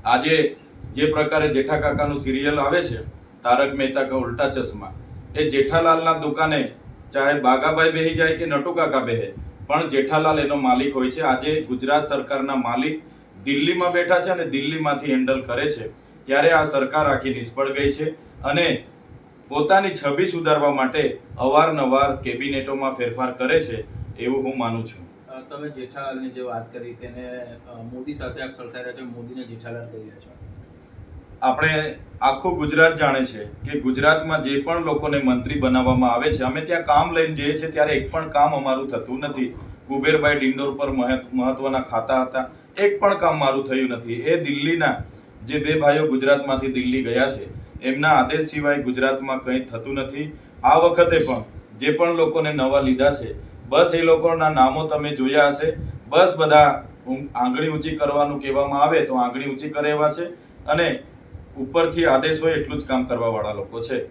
આજે જે પ્રકારે જેઠા કાકાનું સિરિયલ આવે છે તારક મહેતા કા ઉલ્ટા ચશ્મા, એ જેઠાલાલના દુકાને ચાહે બાગાભાઈ બેહી જાય કે નટુ કાકા બેહે, પણ જેઠાલાલ એનો માલિક હોય છે. આજે ગુજરાત સરકારના માલિક દિલ્હીમાં બેઠા છે અને દિલ્હીમાંથી હેન્ડલ કરે છે, ત્યારે આ સરકાર આખી નિષ્ફળ ગઈ છે અને પોતાની છબી સુધારવા માટે અવારનવાર કેબિનેટોમાં ફેરફાર કરે છે એવું હું માનું છું. તમે જેઠાલાલની જે વાત કરી તેને મોદી સાથે આપ સરખાઈ રહ્યા છો, મોદીને જેઠાલાલ કહી રહ્યા છો. આપણે આખું ગુજરાત જાણે છે કે ગુજરાતમાં જે પણ લોકોને મંત્રી બનાવવામાં આવે છે, અમે ત્યાં કામ લઈને જઈએ છીએ ત્યારે એક પણ કામ અમારું થતું નથી. કુબેરભાઈ ડિંડોર પર મહત્વના ખાતા હતા, એક પણ કામ મારું થયું નથી. એ દિલ્હીના જે બે ભાઈઓ ગુજરાતમાંથી દિલ્હી ગયા છે એમના આદેશ સિવાય ગુજરાતમાં કંઈ થતું નથી. આ વખતે પણ જે પણ લોકોને નવા લીધા છે, બસ એ લોકોના નામો તમે જોયા હશે. બસ બધા આંગળી ઊંચી કરવાનું કહેવામાં આવે તો આંગળી ઊંચી કરે એવા છે અને ઉપરથી આદેશ હોય એટલું જ કામ કરવા વાળા લોકો છે.